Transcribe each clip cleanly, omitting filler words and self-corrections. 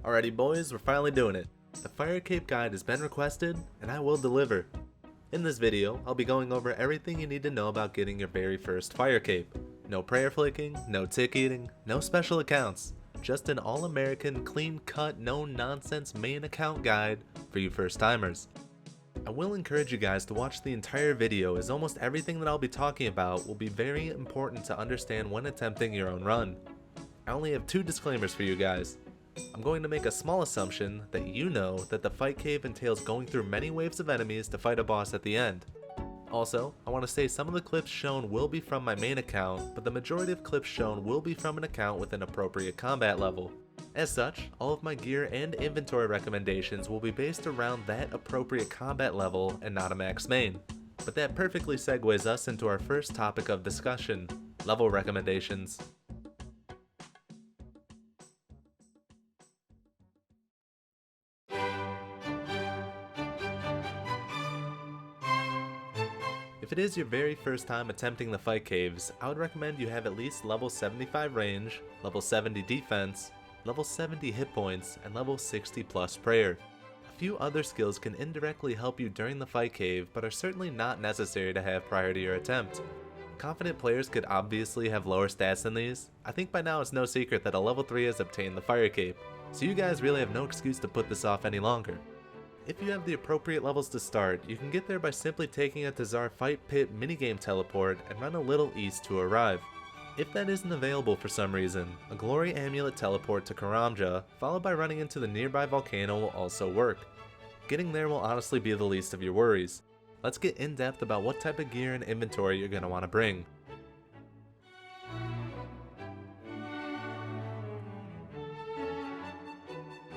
Alrighty boys, we're finally doing it. The Fire Cape guide has been requested, and I will deliver. In this video, I'll be going over everything you need to know about getting your very first Fire Cape. No prayer flicking, no tick eating, no special accounts. Just an all-American, clean-cut, no-nonsense main account guide for you first-timers. I will encourage you guys to watch the entire video, as almost everything that I'll be talking about will be very important to understand when attempting your own run. I only have 2 disclaimers for you guys. I'm going to make a small assumption that you know that the fight cave entails going through many waves of enemies to fight a boss at the end. Also, I want to say some of the clips shown will be from my main account, but the majority of clips shown will be from an account with an appropriate combat level. As such, all of my gear and inventory recommendations will be based around that appropriate combat level and not a max main. But that perfectly segues us into our first topic of discussion, level recommendations. If it is your very first time attempting the fight caves, I would recommend you have at least level 75 range, level 70 defense, level 70 hit points, and level 60 plus prayer. A few other skills can indirectly help you during the fight cave, but are certainly not necessary to have prior to your attempt. Confident players could obviously have lower stats than these. I think by now it's no secret that a level 3 has obtained the Fire Cape, so you guys really have no excuse to put this off any longer. If you have the appropriate levels to start, you can get there by simply taking a Tazar Fight Pit minigame teleport and run a little east to arrive. If that isn't available for some reason, a Glory Amulet teleport to Karamja, followed by running into the nearby volcano, will also work. Getting there will honestly be the least of your worries. Let's get in depth about what type of gear and inventory you're going to want to bring.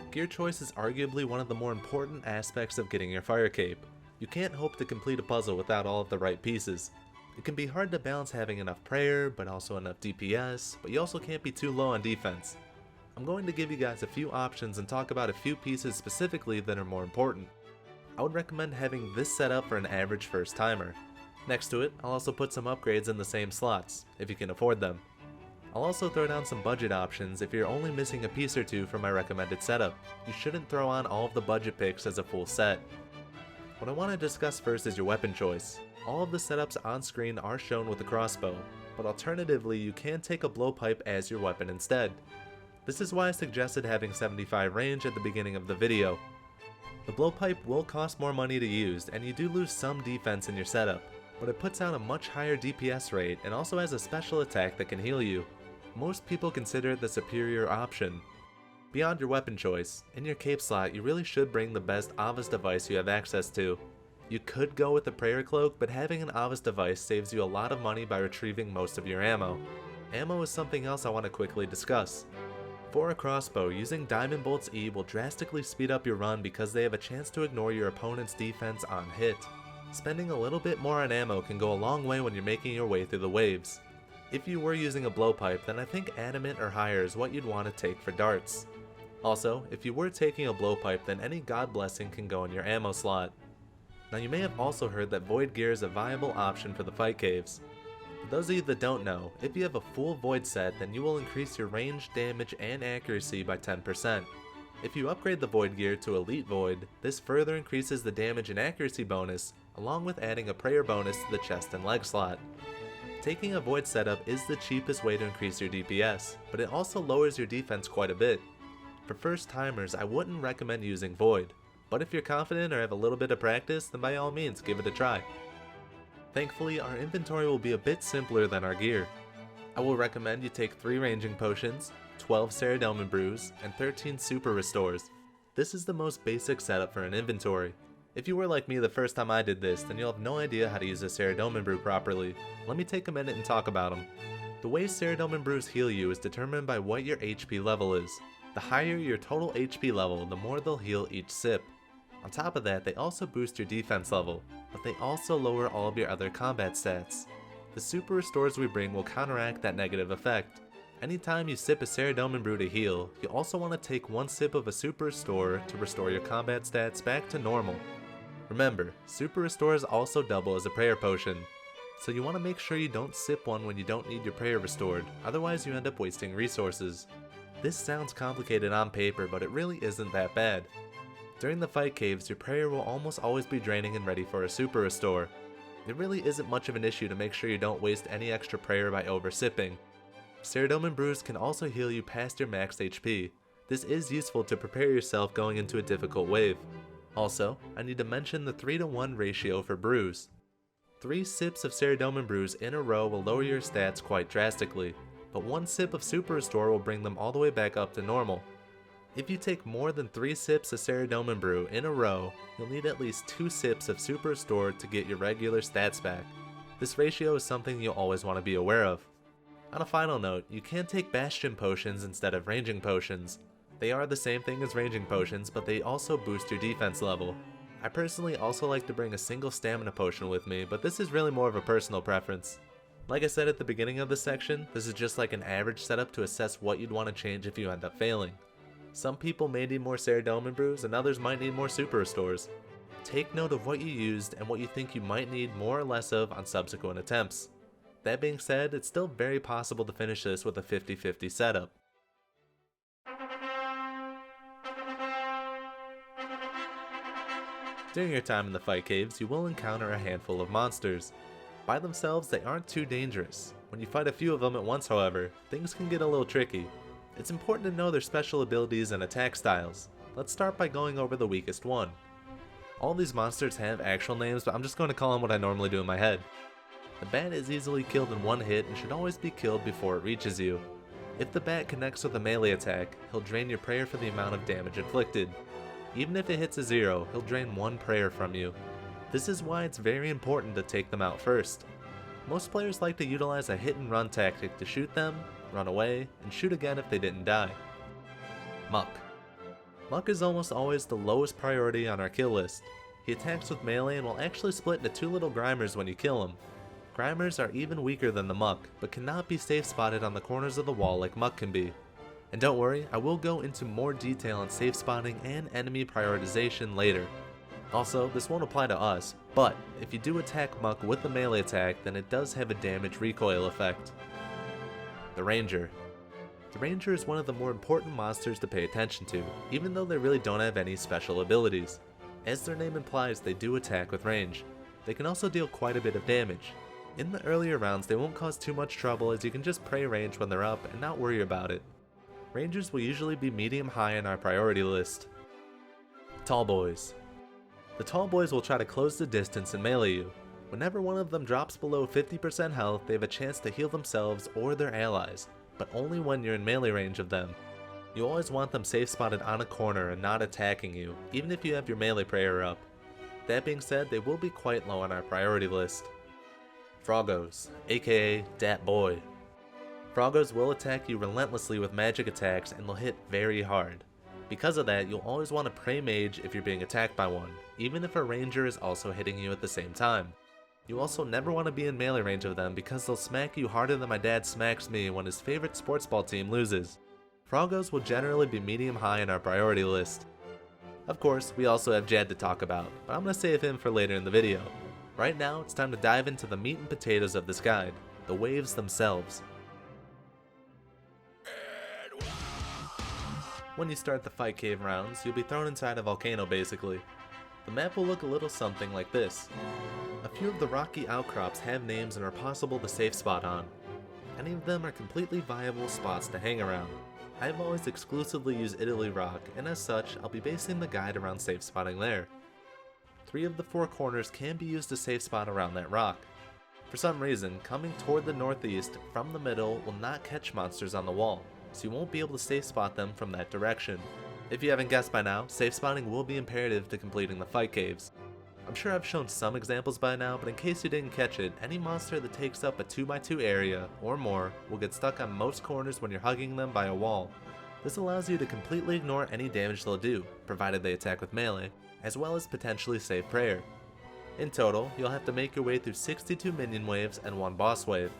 Gear choice is arguably one of the more important aspects of getting your Fire Cape. You can't hope to complete a puzzle without all of the right pieces. It can be hard to balance having enough prayer, but also enough DPS, but you also can't be too low on defense. I'm going to give you guys a few options and talk about a few pieces specifically that are more important. I would recommend having this set up for an average first timer. Next to it, I'll also put some upgrades in the same slots, if you can afford them. I'll also throw down some budget options if you're only missing a piece or two from my recommended setup. You shouldn't throw on all of the budget picks as a full set. What I want to discuss first is your weapon choice. All of the setups on screen are shown with a crossbow, but alternatively you can take a blowpipe as your weapon instead. This is why I suggested having 75 range at the beginning of the video. The blowpipe will cost more money to use, and you do lose some defense in your setup, but it puts out a much higher DPS rate and also has a special attack that can heal you. Most people consider it the superior option. Beyond your weapon choice, in your cape slot you really should bring the best Osrs device you have access to. You could go with the prayer cloak, but having an Osrs device saves you a lot of money by retrieving most of your ammo. Ammo is something else I want to quickly discuss. For a crossbow, using Diamond Bolt's E will drastically speed up your run because they have a chance to ignore your opponent's defense on hit. Spending a little bit more on ammo can go a long way when you're making your way through the waves. If you were using a blowpipe, then I think adamant or higher is what you'd want to take for darts. Also, if you were taking a blowpipe, then any God Blessing can go in your ammo slot. Now you may have also heard that Void Gear is a viable option for the fight caves. For those of you that don't know, if you have a full Void set, then you will increase your range, damage, and accuracy by 10%. If you upgrade the Void Gear to Elite Void, this further increases the damage and accuracy bonus, along with adding a prayer bonus to the chest and leg slot. Taking a Void setup is the cheapest way to increase your DPS, but it also lowers your defense quite a bit. For first timers, I wouldn't recommend using Void, but if you're confident or have a little bit of practice, then by all means give it a try. Thankfully, our inventory will be a bit simpler than our gear. I will recommend you take 3 ranging potions, 12 Saradomin brews, and 13 super restores. This is the most basic setup for an inventory. If you were like me the first time I did this, then you'll have no idea how to use a Saradomin brew properly. Let me take a minute and talk about them. The way Saradomin brews heal you is determined by what your HP level is. The higher your total HP level, the more they'll heal each sip. On top of that, they also boost your defense level, but they also lower all of your other combat stats. The super restores we bring will counteract that negative effect. Anytime you sip a Saradomin brew to heal, you also want to take 1 sip of a super restore to restore your combat stats back to normal. Remember, super restores also double as a prayer potion, so you want to make sure you don't sip one when you don't need your prayer restored, otherwise you end up wasting resources. This sounds complicated on paper, but it really isn't that bad. During the fight caves, your prayer will almost always be draining and ready for a super restore. It really isn't much of an issue to make sure you don't waste any extra prayer by over-sipping. Saradomin brews can also heal you past your max HP. This is useful to prepare yourself going into a difficult wave. Also, I need to mention the 3-to-1 ratio for brews. 3 sips of Saradomin brews in a row will lower your stats quite drastically, but 1 sip of Super Restore will bring them all the way back up to normal. If you take more than 3 sips of Saradomin brew in a row, you'll need at least 2 sips of Super Restore to get your regular stats back. This ratio is something you'll always want to be aware of. On a final note, you can take Bastion potions instead of ranging potions. They are the same thing as ranging potions, but they also boost your defense level. I personally also like to bring a single stamina potion with me, but this is really more of a personal preference. Like I said at the beginning of this section, this is just like an average setup to assess what you'd want to change if you end up failing. Some people may need more Saradomin brews and others might need more Super Restores. Take note of what you used and what you think you might need more or less of on subsequent attempts. That being said, it's still very possible to finish this with a 50-50 setup. During your time in the fight caves, you will encounter a handful of monsters. By themselves, they aren't too dangerous. When you fight a few of them at once, however, things can get a little tricky. It's important to know their special abilities and attack styles. Let's start by going over the weakest one. All these monsters have actual names, but I'm just going to call them what I normally do in my head. The bat is easily killed in one hit and should always be killed before it reaches you. If the bat connects with a melee attack, he'll drain your prayer for the amount of damage inflicted. Even if it hits a 0, he'll drain 1 prayer from you. This is why it's very important to take them out first. Most players like to utilize a hit and run tactic to shoot them, run away, and shoot again if they didn't die. Muck. Muck is almost always the lowest priority on our kill list. He attacks with melee and will actually split into 2 little Grimers when you kill him. Grimers are even weaker than the Muck, but cannot be safe spotted on the corners of the wall like Muck can be. And don't worry, I will go into more detail on safe spotting and enemy prioritization later. Also, this won't apply to us, but if you do attack Muck with a melee attack, then it does have a damage recoil effect. The Ranger. The Ranger is one of the more important monsters to pay attention to, even though they really don't have any special abilities. As their name implies, they do attack with range. They can also deal quite a bit of damage. In the earlier rounds, they won't cause too much trouble as you can just pray range when they're up and not worry about it. Rangers will usually be medium-high in our priority list. Tall Boys. The Tall Boys will try to close the distance and melee you. Whenever one of them drops below 50% health, they have a chance to heal themselves or their allies, but only when you're in melee range of them. You always want them safe spotted on a corner and not attacking you, even if you have your melee prayer up. That being said, they will be quite low on our priority list. Froggos, aka Dat Boy. Froggos will attack you relentlessly with magic attacks and will hit very hard. Because of that, you'll always want to pray mage if you're being attacked by one, even if a ranger is also hitting you at the same time. You also never want to be in melee range of them because they'll smack you harder than my dad smacks me when his favorite sports ball team loses. Froggos will generally be medium high in our priority list. Of course, we also have Jad to talk about, but I'm going to save him for later in the video. Right now, it's time to dive into the meat and potatoes of this guide, the waves themselves. When you start the fight cave rounds, you'll be thrown inside a volcano basically. The map will look a little something like this. A few of the rocky outcrops have names and are possible to safe spot on. Any of them are completely viable spots to hang around. I've always exclusively used Italy Rock, and as such, I'll be basing the guide around safe spotting there. 3 of the 4 corners can be used to safe spot around that rock. For some reason, coming toward the northeast from the middle will not catch monsters on the wall, so you won't be able to safe spot them from that direction. If you haven't guessed by now, safe spotting will be imperative to completing the fight caves. I'm sure I've shown some examples by now, but in case you didn't catch it, any monster that takes up a 2x2 area, or more, will get stuck on most corners when you're hugging them by a wall. This allows you to completely ignore any damage they'll do, provided they attack with melee, as well as potentially save prayer. In total, you'll have to make your way through 62 minion waves and 1 boss wave.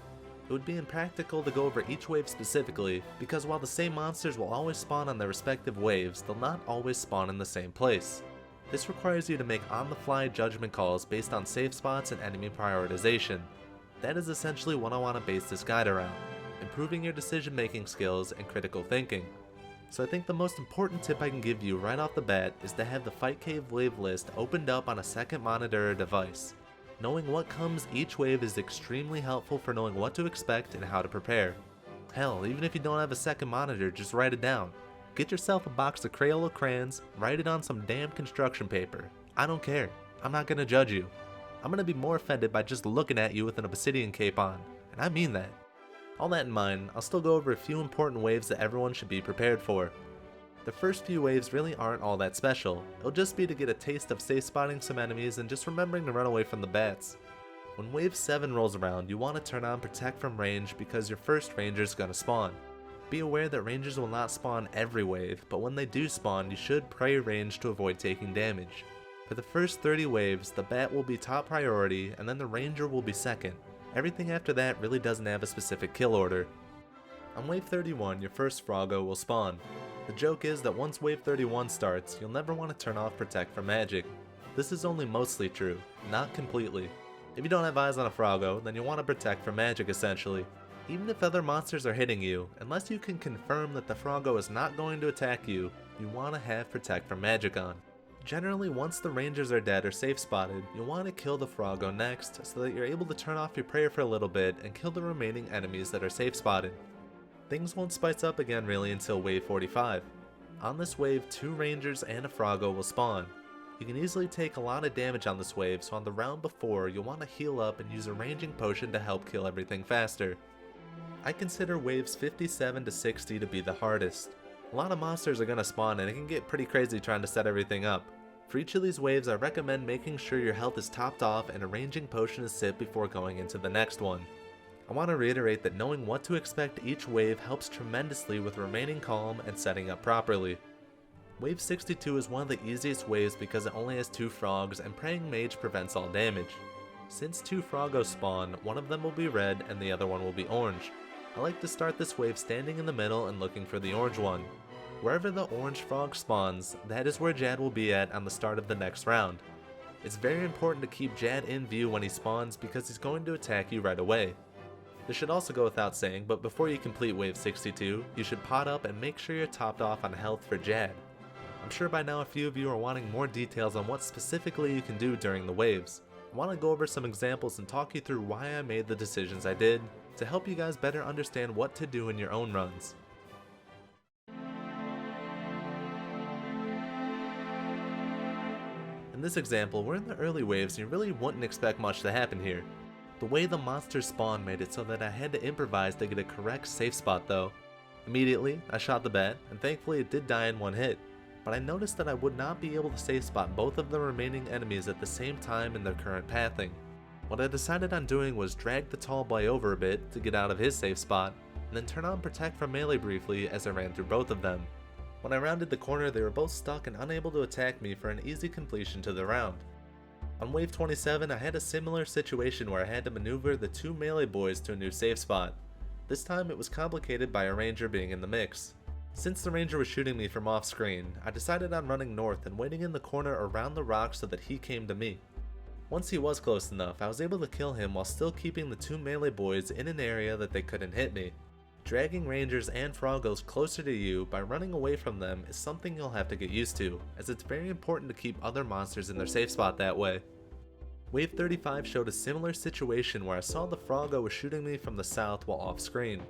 It would be impractical to go over each wave specifically, because while the same monsters will always spawn on their respective waves, they'll not always spawn in the same place. This requires you to make on-the-fly judgment calls based on safe spots and enemy prioritization. That is essentially what I want to base this guide around, improving your decision-making skills and critical thinking. So I think the most important tip I can give you right off the bat is to have the Fight Cave wave list opened up on a second monitor or device. Knowing what comes each wave is extremely helpful for knowing what to expect and how to prepare. Hell, even if you don't have a second monitor, just write it down. Get yourself a box of Crayola crayons, write it on some damn construction paper. I don't care. I'm not gonna judge you. I'm gonna be more offended by just looking at you with an obsidian cape on, and I mean that. All that in mind, I'll still go over a few important waves that everyone should be prepared for. The first few waves really aren't all that special. It'll just be to get a taste of safe spotting some enemies and just remembering to run away from the bats. When wave 7 rolls around, you want to turn on protect from range because your first ranger is going to spawn. Be aware that rangers will not spawn every wave, but when they do spawn, you should pray range to avoid taking damage. For the first 30 waves, the bat will be top priority and then the ranger will be second. Everything after that really doesn't have a specific kill order. On wave 31, your first Froggo will spawn. The joke is that once wave 31 starts, you'll never want to turn off protect from magic. This is only mostly true, not completely. If you don't have eyes on a Froggo, then you'll want to protect from magic essentially. Even if other monsters are hitting you, unless you can confirm that the Froggo is not going to attack you, you want to have protect from magic on. Generally, once the rangers are dead or safe spotted, you'll want to kill the Froggo next so that you're able to turn off your prayer for a little bit and kill the remaining enemies that are safe spotted. Things won't spice up again really until wave 45. On this wave, 2 rangers and a Froggo will spawn. You can easily take a lot of damage on this wave, so on the round before, you'll want to heal up and use a ranging potion to help kill everything faster. I consider waves 57 to 60 to be the hardest. A lot of monsters are going to spawn and it can get pretty crazy trying to set everything up. For each of these waves, I recommend making sure your health is topped off and a ranging potion is sipped before going into the next one. I want to reiterate that knowing what to expect each wave helps tremendously with remaining calm and setting up properly. Wave 62 is one of the easiest waves because it only has 2 frogs and praying mage prevents all damage. Since 2 Froggos spawn, one of them will be red and the other one will be orange. I like to start this wave standing in the middle and looking for the orange one. Wherever the orange frog spawns, that is where Jad will be at on the start of the next round. It's very important to keep Jad in view when he spawns because he's going to attack you right away. This should also go without saying, but before you complete wave 62, you should pot up and make sure you're topped off on health for Jad. I'm sure by now a few of you are wanting more details on what specifically you can do during the waves. I want to go over some examples and talk you through why I made the decisions I did, to help you guys better understand what to do in your own runs. In this example, we're in the early waves and you really wouldn't expect much to happen here. The way the monsters spawn made it so that I had to improvise to get a correct safe spot though. Immediately, I shot the bat, and thankfully it did die in one hit, but I noticed that I would not be able to safe spot both of the remaining enemies at the same time in their current pathing. What I decided on doing was drag the tall boy over a bit to get out of his safe spot, and then turn on protect from melee briefly as I ran through both of them. When I rounded the corner, they were both stuck and unable to attack me for an easy completion to the round. On wave 27, I had a similar situation where I had to maneuver the 2 melee boys to a new safe spot. This time it was complicated by a ranger being in the mix. Since the ranger was shooting me from off screen, I decided on running north and waiting in the corner around the rock so that he came to me. Once he was close enough, I was able to kill him while still keeping the 2 melee boys in an area that they couldn't hit me. Dragging rangers and Froggos closer to you by running away from them is something you'll have to get used to, as it's very important to keep other monsters in their safe spot that way. Wave 35 showed a similar situation where I saw the Froggo was shooting me from the south while off screen.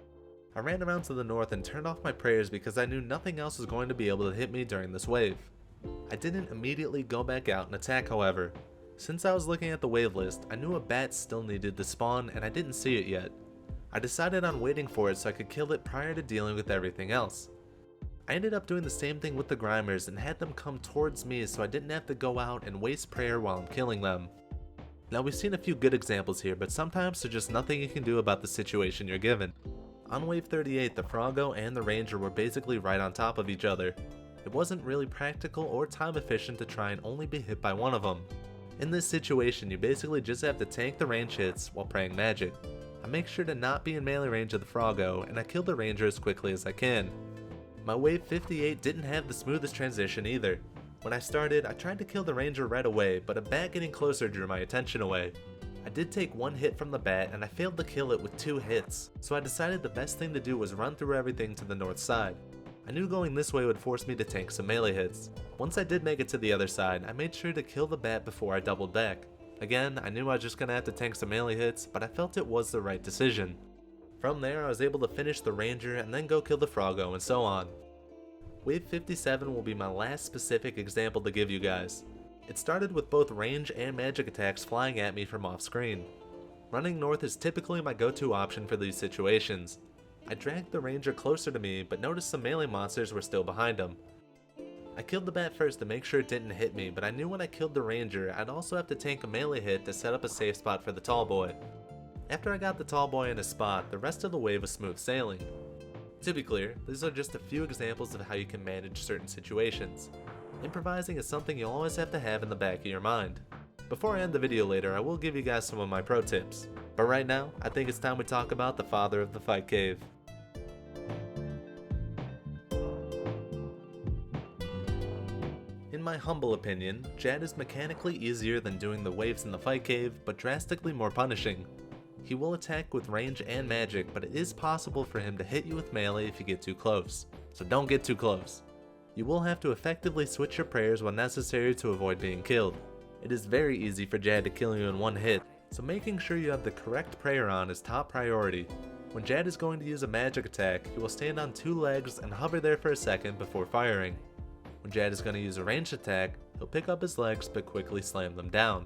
I ran around to the north and turned off my prayers because I knew nothing else was going to be able to hit me during this wave. I didn't immediately go back out and attack however. Since I was looking at the wave list, I knew a bat still needed to spawn and I didn't see it yet. I decided on waiting for it so I could kill it prior to dealing with everything else. I ended up doing the same thing with the Grimers and had them come towards me so I didn't have to go out and waste prayer while I'm killing them. Now we've seen a few good examples here, but sometimes there's just nothing you can do about the situation you're given. On wave 38, the Froggo and the Ranger were basically right on top of each other. It wasn't really practical or time efficient to try and only be hit by one of them. In this situation, you basically just have to tank the range hits while praying magic. I make sure to not be in melee range of the Froggo, and I kill the Ranger as quickly as I can. My wave 58 didn't have the smoothest transition either. When I started, I tried to kill the Ranger right away, but a bat getting closer drew my attention away. I did take one hit from the bat and I failed to kill it with 2 hits, so I decided the best thing to do was run through everything to the north side. I knew going this way would force me to tank some melee hits. Once I did make it to the other side, I made sure to kill the bat before I doubled back. Again, I knew I was just gonna have to tank some melee hits, but I felt it was the right decision. From there, I was able to finish the ranger and then go kill the froggo and so on. Wave 57 will be my last specific example to give you guys. It started with both range and magic attacks flying at me from off screen. Running north is typically my go-to option for these situations. I dragged the ranger closer to me, but noticed some melee monsters were still behind him. I killed the bat first to make sure it didn't hit me, but I knew when I killed the ranger, I'd also have to tank a melee hit to set up a safe spot for the tall boy. After I got the tall boy in his spot, the rest of the wave was smooth sailing. To be clear, these are just a few examples of how you can manage certain situations. Improvising is something you always have to have in the back of your mind. Before I end the video later, I will give you guys some of my pro tips. But right now, I think it's time we talk about the father of the fight cave. In my humble opinion, Jad is mechanically easier than doing the waves in the fight cave, but drastically more punishing. He will attack with range and magic, but it is possible for him to hit you with melee if you get too close, so don't get too close. You will have to effectively switch your prayers when necessary to avoid being killed. It is very easy for Jad to kill you in one hit, so making sure you have the correct prayer on is top priority. When Jad is going to use a magic attack, he will stand on 2 legs and hover there for a second before firing. When Jad is going to use a ranged attack, he'll pick up his legs but quickly slam them down.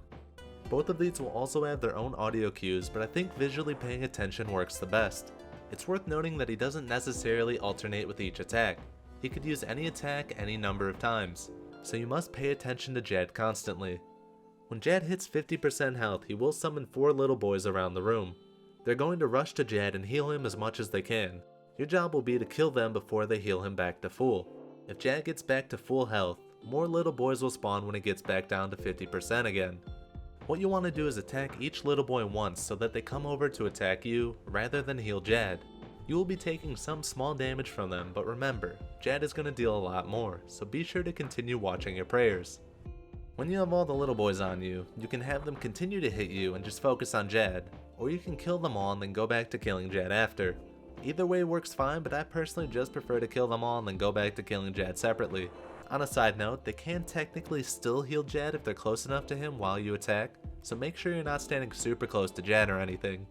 Both of these will also have their own audio cues, but I think visually paying attention works the best. It's worth noting that he doesn't necessarily alternate with each attack. He could use any attack any number of times, so you must pay attention to Jad constantly. When Jad hits 50% health, he will summon 4 little boys around the room. They're going to rush to Jad and heal him as much as they can. Your job will be to kill them before they heal him back to full. If Jad gets back to full health, more little boys will spawn when it gets back down to 50% again. What you want to do is attack each little boy once so that they come over to attack you rather than heal Jad. You will be taking some small damage from them, but remember, Jad is going to deal a lot more, so be sure to continue watching your prayers. When you have all the little boys on you, you can have them continue to hit you and just focus on Jad, or you can kill them all and then go back to killing Jad after. Either way works fine, but I personally just prefer to kill them all and then go back to killing Jad separately. On a side note, they can technically still heal Jad if they're close enough to him while you attack, so make sure you're not standing super close to Jad or anything.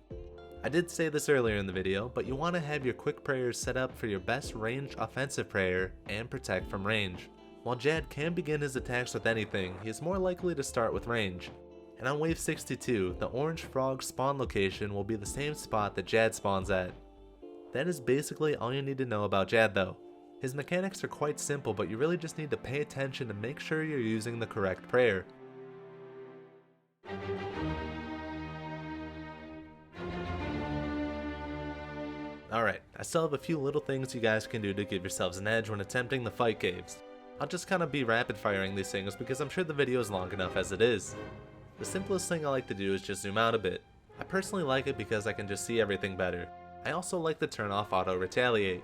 I did say this earlier in the video, but you want to have your quick prayers set up for your best range offensive prayer and protect from range. While Jad can begin his attacks with anything, he is more likely to start with range. And on wave 62, the orange frog spawn location will be the same spot that Jad spawns at. That is basically all you need to know about Jad though. His mechanics are quite simple, but you really just need to pay attention and make sure you're using the correct prayer. Alright, I still have a few little things you guys can do to give yourselves an edge when attempting the fight caves. I'll just kind of be rapid firing these things because I'm sure the video is long enough as it is. The simplest thing I like to do is just zoom out a bit. I personally like it because I can just see everything better. I also like to turn off auto retaliate.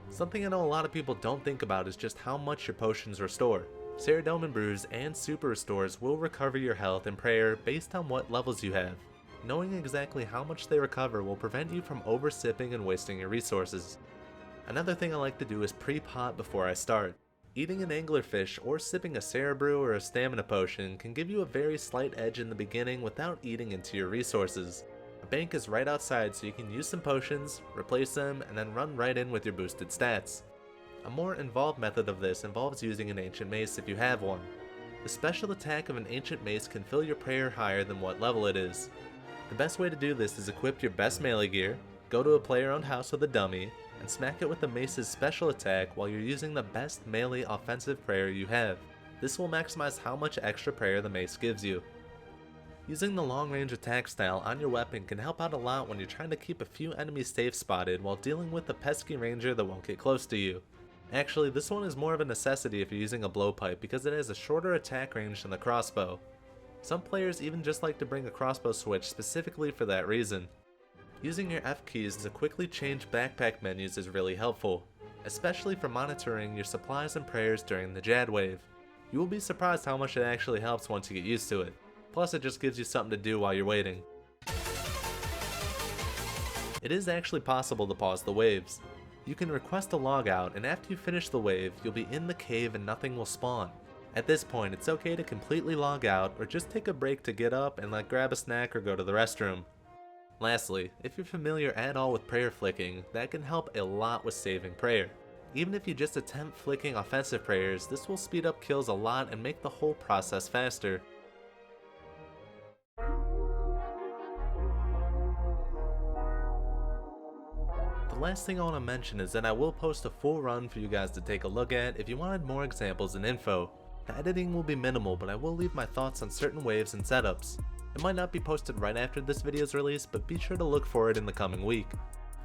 Something I know a lot of people don't think about is just how much your potions restore. Saradomin brews and super restores will recover your health and prayer based on what levels you have. Knowing exactly how much they recover will prevent you from over-sipping and wasting your resources. Another thing I like to do is pre-pot before I start. Eating an anglerfish or sipping a Sara brew or a stamina potion can give you a very slight edge in the beginning without eating into your resources. A bank is right outside so you can use some potions, replace them, and then run right in with your boosted stats. A more involved method of this involves using an ancient mace if you have one. The special attack of an ancient mace can fill your prayer higher than what level it is. The best way to do this is equip your best melee gear, go to a player-owned house with a dummy, and smack it with the mace's special attack while you're using the best melee offensive prayer you have. This will maximize how much extra prayer the mace gives you. Using the long range attack style on your weapon can help out a lot when you're trying to keep a few enemies safe spotted while dealing with a pesky ranger that won't get close to you. Actually, this one is more of a necessity if you're using a blowpipe because it has a shorter attack range than the crossbow. Some players even just like to bring a crossbow switch specifically for that reason. Using your F keys to quickly change backpack menus is really helpful, especially for monitoring your supplies and prayers during the Jad wave. You will be surprised how much it actually helps once you get used to it. Plus it just gives you something to do while you're waiting. It is actually possible to pause the waves. You can request a logout, and after you finish the wave, you'll be in the cave and nothing will spawn. At this point, it's okay to completely log out or just take a break to get up and grab a snack or go to the restroom. Lastly, if you're familiar at all with prayer flicking, that can help a lot with saving prayer. Even if you just attempt flicking offensive prayers, this will speed up kills a lot and make the whole process faster. The last thing I want to mention is that I will post a full run for you guys to take a look at if you wanted more examples and info. The editing will be minimal, but I will leave my thoughts on certain waves and setups. It might not be posted right after this video's release, but be sure to look for it in the coming week.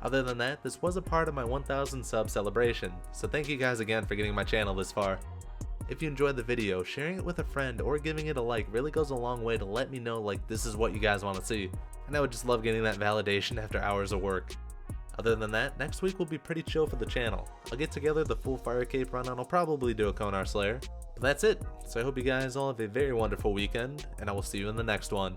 Other than that, this was a part of my 1000 sub celebration, so thank you guys again for getting my channel this far. If you enjoyed the video, sharing it with a friend or giving it a like really goes a long way to let me know this is what you guys want to see, and I would just love getting that validation after hours of work. Other than that, next week will be pretty chill for the channel. I'll get together the full Fire Cape run and I'll probably do a Konar Slayer. But that's it, so I hope you guys all have a very wonderful weekend, and I will see you in the next one.